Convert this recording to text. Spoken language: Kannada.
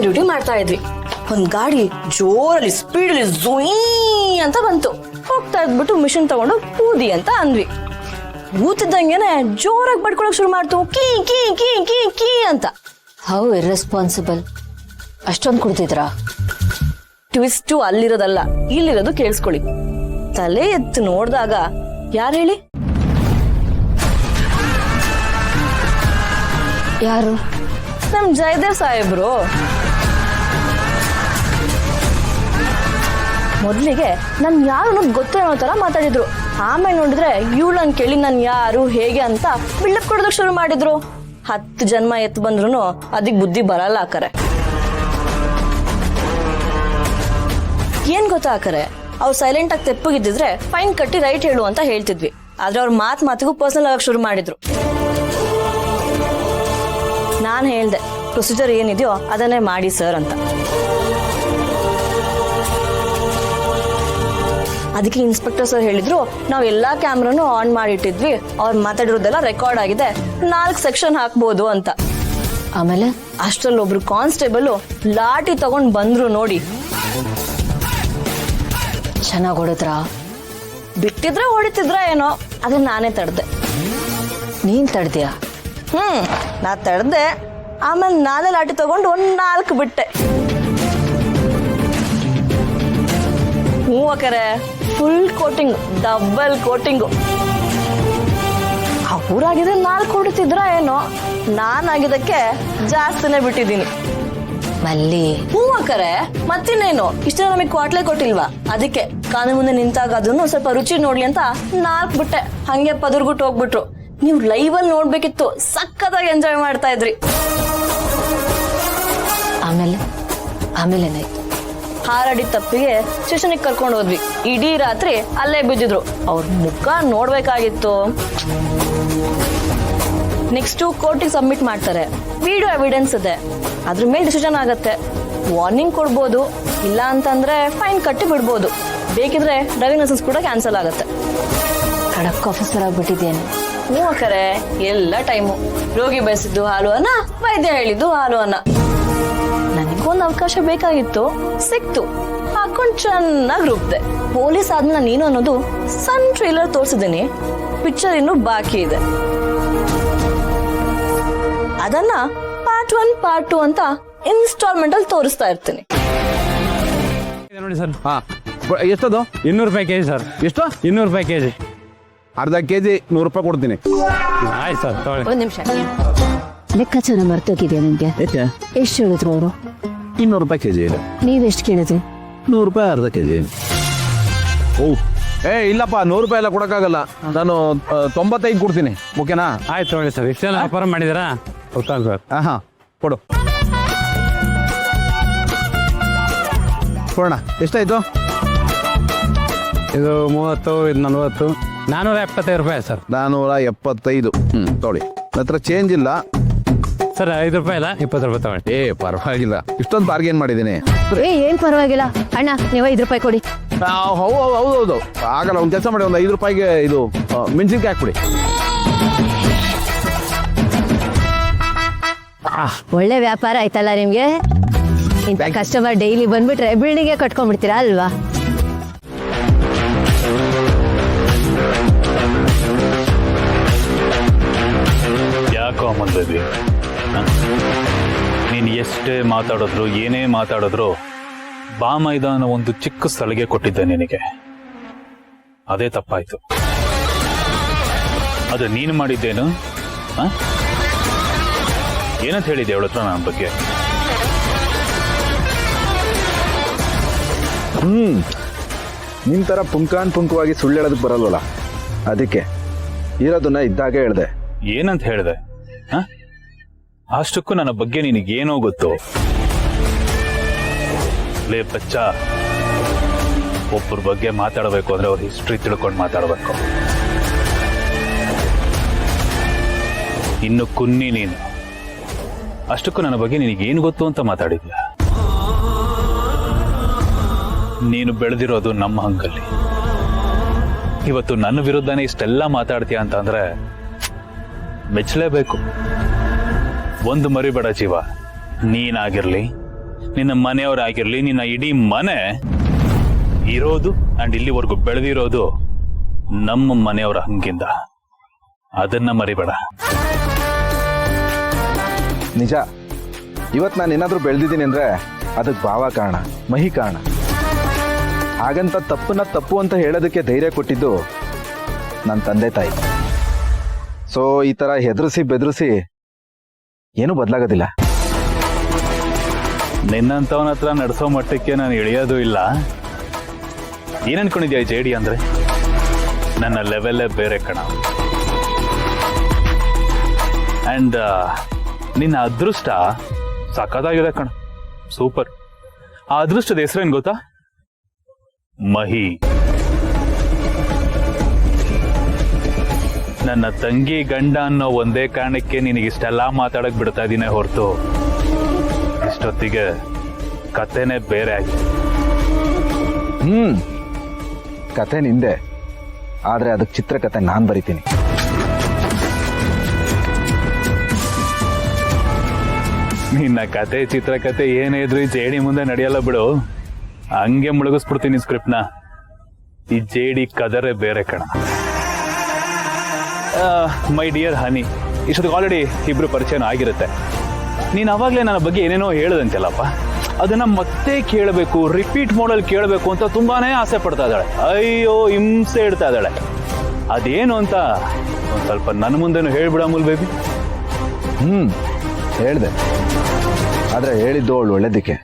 ನೈಟ್ ಡ್ಯೂಟಿ ಮಾಡ್ತಾ ಇದ್ವಿ. ಒಂದ್ ಗಾಡಿ ಜೋರಲ್ಲಿ ಸ್ಪೀಡಲ್ಲಿ ಝುಯ್ ಅಂತ ಬಂತು. ಹೋಗ್ತಾ ಇದ್ಬಿಟ್ಟು ಮಿಷನ್ ತಗೊಂಡು ಕೂದಿ ಅಂತ ಅಂದ್ವಿ. ಕೂತಿದ್ದಂಗೆನೆ ಜೋರಾಗಿ ಬಡ್ಕೊಳಕ್ ಶುರು ಮಾಡ್ತು, ಕೀ ಕೀ ಕೀ ಕೀ ಕೀ ಅಂತ. How irresponsible. ಅಷ್ಟೊಂದು ಕುಡ್ತಿದ್ರಾ? ಟ್ವಿಸ್ಟು ಅಲ್ಲಿರೋದಲ್ಲ, ಇಲ್ಲಿರೋದು ಕೇಳಿಸ್ಕೊಳ್ಳಿ. ತಲೆ ಎತ್ತು ನೋಡ್ದಾಗ ಯಾರು ಹೇಳಿ? ಯಾರು? ನಮ್ ಜಯದೇವ್ ಸಾಹೇಬ್ರು. ಮೊದ್ಲಿಗೆ ನನ್ ಯಾರು ಅನ್ನೋದು ಗೊತ್ತೇ ಅನ್ನೋ ತರ ಮಾತಾಡಿದ್ರು. ಆಮೇಲೆ ನೋಡಿದ್ರೆ ಇವಳನ್ ಕೇಳಿ ನನ್ ಯಾರು ಹೇಗೆ ಅಂತ ಬಿಲ್ಡಪ್ ಕೊಡೋದಕ್ಕೆ ಶುರು ಮಾಡಿದ್ರು. 10 ಜನ್ಮ ಎತ್ತು ಬಂದ್ರು ಅದಕ್ ಬುದ್ಧಿ ಬರಲ್ಲ ಆಕರೆ. ಏನ್ ಗೊತ್ತಾ ಆಕರೆ, ಅವ್ರು ಸೈಲೆಂಟ್ ಆಗಿ ತೆಪ್ಪಗಿದ್ದಿದ್ರೆ ಫೈನ್ ಕಟ್ಟಿ ರೈಟ್ ಹೇಳು ಅಂತ ಹೇಳ್ತಿದ್ವಿ. ಆದ್ರೆ ಅವ್ರ ಮಾತಿಗೂ ಪರ್ಸನಲ್ ಆಗಕ್ಕೆ ಶುರು ಮಾಡಿದ್ರು. ನಾನ್ ಹೇಳ್ದೆ ಪ್ರೊಸೀಜರ್ ಏನಿದೆಯೋ ಅದನ್ನೇ ಮಾಡಿ ಸರ್ ಅಂತ. ಅದಕ್ಕೆ ಇನ್ಸ್ಪೆಕ್ಟರ್ ಸರ್ ಹೇಳಿದ್ರು, ನಾವ್ ಎಲ್ಲಾ ಕ್ಯಾಮ್ರಾನು ಆನ್ ಮಾಡಿಟ್ಟಿದ್ವಿ, ಅವ್ರು ಮಾತಾಡಿರೋದೆಲ್ಲ ರೆಕಾರ್ಡ್ ಆಗಿದೆ, 4 ಸೆಕ್ಷನ್ ಹಾಕ್ಬೋದು ಅಂತ. ಆಮೇಲೆ ಅಷ್ಟ್ರಲ್ಲಿ ಒಬ್ರು ಕಾನ್ಸ್ಟೇಬಲ್ ಲಾಠಿ ತಗೊಂಡ್ ಬಂದ್ರು ನೋಡಿ. ಚೆನ್ನಾಗ್ ಹೊಡೆದ್ರಾ? ಬಿಟ್ಟಿದ್ರೆ ಹೊಡಿತಿದ್ರ ಏನೋ, ಅದನ್ನ ನಾನೇ ತಡ್ದೆ. ನೀನ್ ತಡ್ದ್ಯಾ? ನಾ ತಡ್ದೆ. ಆಮೇಲೆ ನಾನೇ ಲಾಠಿ ತಗೊಂಡು 4 ಬಿಟ್ಟೆ. ಅಕ್ಕರೆ ಫುಲ್ ಕೋಟಿಂಗ್, ಡಬಲ್ ಕೋಟಿಂಗು. ಅವ್ರಾಗಿದ್ರೆ 4 ಹೊಡಿತಿದ್ರ ಏನೋ, ನಾನಾಗಿದ್ದಕ್ಕೆ ಜಾಸ್ತಿನೇ ಬಿಟ್ಟಿದ್ದೀನಿ. ಮಲ್ಲಿ ಅಕ್ಕರೆ ಮತ್ತಿನ್ನೇನು, ಇಷ್ಟ ನಮಗೆ ಕ್ವಾಟ್ಲೆ ಕೊಟ್ಟಿಲ್ವಾ? ಅದಕ್ಕೆ ಕಾನೂನು ಮುಂದೆ ನಿಂತಾಗ ಅದನ್ನು ಸ್ವಲ್ಪ ರುಚಿ ನೋಡ್ಲಿ ಅಂತ 4 ಬಿಟ್ಟೆ. ಹಂಗೆ ಪದರ್ಗುಟ್ಟು ಹೋಗ್ಬಿಟ್ರು. ನೀವು ಲೈವ್ ಅಲ್ಲಿ ನೋಡ್ಬೇಕಿತ್ತು, ಸಕ್ಕತ್ತಾಗಿ ಎಂಜಾಯ್ ಮಾಡ್ತಾ ಇದ್ರಿ. ಆಮೇಲೆ ಏನಾಯ್ತು? ಹಾರಾಡಿ ತಪ್ಪಿಗೆ ಸ್ಟೇಷನ್ಗೆ ಕರ್ಕೊಂಡು ಹೋದ್ವಿ. ಇಡೀ ರಾತ್ರಿ ಅಲ್ಲೇ ಬಿದ್ದಿದ್ರು. ಅವ್ರ ಮುಖ ನೋಡ್ಬೇಕಾಗಿತ್ತು. ನೆಕ್ಸ್ಟ್ ಕೋರ್ಟಿಗೆ ಸಬ್ಮಿಟ್ ಮಾಡ್ತಾರೆ. ವಿಡಿಯೋ ಎವಿಡೆನ್ಸ್ ಇದೆ, ಅದ್ರ ಮೇಲೆ ಡಿಸಿಷನ್ ಆಗತ್ತೆ. ವಾರ್ನಿಂಗ್ ಕೊಡ್ಬೋದು, ಇಲ್ಲ ಅಂತಂದ್ರೆ ಫೈನ್ ಕಟ್ಟಿ ಬಿಡ್ಬೋದು. ಬೇಕಿದ್ರೆ ಡ್ರೈವಿಂಗ್ ಲೈಸೆನ್ಸ್ ಕೂಡ ಕ್ಯಾನ್ಸಲ್ ಆಗತ್ತೆ. ಖಡಕ್ ಆಫೀಸರ್ ಆಗ್ಬಿಟ್ಟಿದ್ದೇನೆ. ಅಕ್ಕರೆ ಎಲ್ಲ ಟೈಮು. ರೋಗಿ ಬಯಸಿದ್ದು ಹಾಲು ಅನ್ನ, ವೈದ್ಯ ಹೇಳಿದ್ದು ಹಾಲು ಅನ್ನ. ನನಗೊಂದು ಅವಕಾಶ ಬೇಕಾಗಿತ್ತು, ಸಿಕ್ತು. ಹಾಕೊಂಡ್ ಚೆನ್ನಾಗಿ ರೂಪ್ದೆ. ಪೊಲೀಸ್ ಆದ್ಮೇಲೆ ನೀನು ಅನ್ನೋದು ಸಣ್ಣ ಟ್ರೇಲರ್ ತೋರಿಸಿದ್ದೀನಿ. ಪಿಕ್ಚರ್ ಇನ್ನು ಬಾಕಿ ಇದೆ. ಅದನ್ನ ಪಾರ್ಟ್ 1 ಪಾರ್ಟ್ 2 ಅಂತ ಇನ್ಸ್ಟಾಲ್ಮೆಂಟ್ ಅಲ್ಲಿ ತೋರಿಸ್ತಾ ಇರ್ತೀನಿ. ನೋಡಿ ಸರ್. ಎಷ್ಟದು? 200 ರೂಪಾಯಿ ಕೆಜಿ ಸರ್. ಎಷ್ಟು? 200 ರೂಪಾಯಿ ಕೆಜಿ. ಅರ್ಧ ಕೆಜಿ 100 ರೂಪಾಯಿ ಕೊಡ್ತೀನಿ. ಆಯ್ತು ಸರ್ ತಗೊಳ್ಳಿ. ಒಂದ್ ನಿಮಿಷ. ಲೆಕ್ಕಾಚಾರ ಮರ್ತೋಗಿದ್ಯಾ ನಿಮ್ಗೆ? ಎಷ್ಟು ಹೇಳಿದ್ರು ಅವರು? 200 ರೂಪಾಯಿ ಕೆಜಿ ಇದೆ. ನೀವೆಷ್ಟು ಕೇಳಿದ್ರಿ? 100 ರೂಪಾಯಿ ಅರ್ಧ ಕೆಜಿ. ಓ ಇಲ್ಲಪ್ಪ, 100 ರೂಪಾಯಿ ಎಲ್ಲ ಕೊಡಕ್ಕಾಗಲ್ಲ. ನಾನು 95 ಕೊಡ್ತೀನಿ. ಓಕೆನಾ? ಆಯ್ತು ತಗೊಳ್ಳಿ ಸರ್. ಇಷ್ಟೆಲ್ಲ ವ್ಯಾಪಾರ ಮಾಡಿದಾರಾ? ಹೌದಾ ಸರ್? ಹಾ ಕೊಡು. ಕೊಡೋಣ. ಎಷ್ಟಾಯ್ತು? ಇದು 30, ಇದು 40, 475 ರೂಪಾಯಿ ಸರ್. 475. ತೊಗೊಳ್ಳಿ. ಹತ್ರ ಚೇಂಜ್ ಇಲ್ಲ ಸರ್. 5 ರೂಪಾಯಿ ಇಲ್ಲ, 20 ರೂಪಾಯಿ ತಗೊಳ್ಳಿ. ಪರವಾಗಿಲ್ಲ, ಇಷ್ಟೊಂದು ಬಾರ್ಗೇನ್ ಮಾಡಿದ್ದೀನಿ. ಏನ್ ಪರವಾಗಿಲ್ಲ ಅಣ್ಣ, ನೀವು 5 ರೂಪಾಯಿ ಕೊಡಿ. ಹೌದು ಆಗಲ್ಲ. ಒಂದು ಕೆಲಸ ಮಾಡಿ, ಒಂದು 5 ರೂಪಾಯಿಗೆ ಇದು ಮೆಣಸಿನ್ಕಾಯಿ ಹಾಕ್ಬಿಡಿ. ಒಳ್ಳೆ ವ್ಯಾಪಾರ ಆಯ್ತಲ್ಲ ನಿಮ್ಗೆ. ಇಂಥ ಕಸ್ಟಮರ್ ಡೈಲಿ ಬಂದ್ಬಿಟ್ರೆ ಬಿಲ್ಡಿಂಗ್ಗೆ ಕಟ್ಕೊಂಡ್ಬಿಡ್ತೀರಾ ಅಲ್ವಾ? ಯಾಕೋ ಮಂದದಿ, ನೀನು ಎಷ್ಟೇ ಮಾತಾಡಿದ್ರು ಏನೇ ಮಾತಾಡಿದ್ರು ಬಾ ಮೈದಾನ ಒಂದು ಚಿಕ್ಕ ಸ್ಥಳಿಗೆ ಕೊಟ್ಟಿದ್ದೆ ನಿನಗೆ. ಅದೇ ತಪ್ಪಾಯ್ತು. ಅದು ನೀನು ಮಾಡಿದ್ದೇನು? ಏನಂತ ಹೇಳಿದೆ ಅವಳ ಹತ್ರ ನನ್ನ ಬಗ್ಗೆ? ನಿನ್ ತರ ಪುಂಖವಾಗಿ ಸುಳ್ಳು ಹೇಳೋದಕ್ಕೆ ಬರಲ್ವಲ್ಲ, ಅದಕ್ಕೆ ಇರೋದನ್ನ ಇದ್ದಾಗೆ ಹೇಳ್ದೆ. ಏನಂತ ಹೇಳಿದೆ? ಅಷ್ಟಕ್ಕೂ ನನ್ನ ಬಗ್ಗೆ ನಿನಗೇನೋ ಗೊತ್ತು. ಲೇ ಬಚ್ಚ, ಒಬ್ಬರ ಬಗ್ಗೆ ಮಾತಾಡಬೇಕು ಅಂದ್ರೆ ಅವ್ರ ಹಿಸ್ಟ್ರಿ ತಿಳ್ಕೊಂಡು ಮಾತಾಡಬೇಕು. ಇನ್ನು ಕುನ್ನಿ ನೀನು. ಅಷ್ಟಕ್ಕೂ ನನ್ನ ಬಗ್ಗೆ ನಿನಗೇನು ಗೊತ್ತು ಅಂತ ಮಾತಾಡಿದ್ಯಾ? ನೀನು ಬೆಳೆದಿರೋದು ನಮ್ಮ ಹಂಗಲ್ಲಿ. ಇವತ್ತು ನನ್ನ ವಿರುದ್ಧನೇ ಇಷ್ಟೆಲ್ಲ ಮಾತಾಡ್ತೀಯ ಅಂತ ಅಂದ್ರೆ ಮೆಚ್ಚಲೇಬೇಕು. ಒಂದು ಮರಿಬೇಡ ಜೀವ, ನೀನಾಗಿರ್ಲಿ ನಿನ್ನ ಮನೆಯವರಾಗಿರ್ಲಿ, ನಿನ್ನ ಇಡೀ ಮನೆ ಇರೋದು ಅಂಡ್ ಇಲ್ಲಿವರೆಗೂ ಬೆಳೆದಿರೋದು ನಮ್ಮ ಮನೆಯವರ ಹಂಗಿಂದ. ಅದನ್ನ ಮರಿಬೇಡ. ನಿಜ, ಇವತ್ತು ನಾನು ಏನಾದರೂ ಬೆಳೆದಿದ್ದೀನಿ ಅಂದರೆ ಅದಕ್ಕೆ ಭಾವ ಕಾರಣ, ಮಹಿ ಕಾರಣ. ಹಾಗಂತ ತಪ್ಪನ್ನ ತಪ್ಪು ಅಂತ ಹೇಳೋದಕ್ಕೆ ಧೈರ್ಯ ಕೊಟ್ಟಿದ್ದು ನನ್ನ ತಂದೆ ತಾಯಿ. ಸೊ ಈ ಥರ ಹೆದರಿಸಿ ಬೆದರಿಸಿ ಏನೂ ಬದಲಾಗೋದಿಲ್ಲ. ನಿನ್ನಂತವನ ಹತ್ರ ನಡೆಸೋ ಮಟ್ಟಕ್ಕೆ ನಾನು ಇಳಿಯೋದು ಇಲ್ಲ. ಏನ್ ಅನ್ಕೊಂಡಿದ್ಯಾ ಜೇಡಿ ಅಂದ್ರೆ? ನನ್ನ ಲೆವೆಲ್ಲೇ ಬೇರೆ ಕಣ. ಅಂಡ್ ನಿನ್ನ ಅದೃಷ್ಟ ಸಖತ್ತಾಗಿದೆ ಕಣ, ಸೂಪರ್. ಆ ಅದೃಷ್ಟದ ಹೆಸರೇನು ಗೊತ್ತಾ? ಮಹಿ. ನನ್ನ ತಂಗಿ ಗಂಡ ಅನ್ನೋ ಒಂದೇ ಕಾರಣಕ್ಕೆ ನಿನಗಿಷ್ಟೆಲ್ಲ ಮಾತಾಡಕ್ ಬಿಡ್ತಾ ಇದೀನಿ ಹೊರತು ಇಷ್ಟೊತ್ತಿಗೆ ಕತೆನೇ ಬೇರೆ ಆಗಿದೆ. ಕತೆ ನಿಂದೆ, ಆದರೆ ಅದಕ್ಕೆ ಚಿತ್ರಕಥೆ ನಾನು ಬರಿತೀನಿ. ನಿನ್ನ ಕತೆ ಚಿತ್ರಕತೆ ಏನೇ ಇದ್ರು ಈ ಜೇಡಿ ಮುಂದೆ ನಡೆಯಲ್ಲ ಬಿಡು. ಹಂಗೆ ಮುಳುಗಿಸ್ಬಿಡ್ತೀನಿ ಸ್ಕ್ರಿಪ್ಟ್ನ. ಈ ಜೇಡಿ ಕದರೇ ಬೇರೆ ಕಣ. ಮೈ ಡಿಯರ್ ಹನಿ, ಇಷ್ಟೊತ್ತಿಗೆ ಆಲ್ರೆಡಿ ಇಬ್ರು ಪರಿಚಯನೂ ಆಗಿರುತ್ತೆ. ನೀನು ಅವಾಗಲೇ ನನ್ನ ಬಗ್ಗೆ ಏನೇನೋ ಹೇಳದಂತೆಲ್ಲಪ್ಪ, ಅದನ್ನ ಮತ್ತೆ ಕೇಳಬೇಕು, ರಿಪೀಟ್ ಮಾಡಲ್ ಕೇಳಬೇಕು ಅಂತ ತುಂಬಾನೇ ಆಸೆ ಪಡ್ತಾ ಇದ್ದಾಳೆ. ಅಯ್ಯೋ ಹಿಂಸೆ ಇಡ್ತಾ ಇದ್ದಾಳೆ. ಅದೇನು ಅಂತ ಒಂದು ಸ್ವಲ್ಪ ನನ್ನ ಮುಂದೆನೂ ಹೇಳ್ಬಿಡ ಅಮೂಲ್ ಬೇಬಿ. ಹೇಳಿದೆ, ಆದರೆ ಹೇಳಿದ್ದು ಅವಳು ಒಳ್ಳೇದಕ್ಕೆ.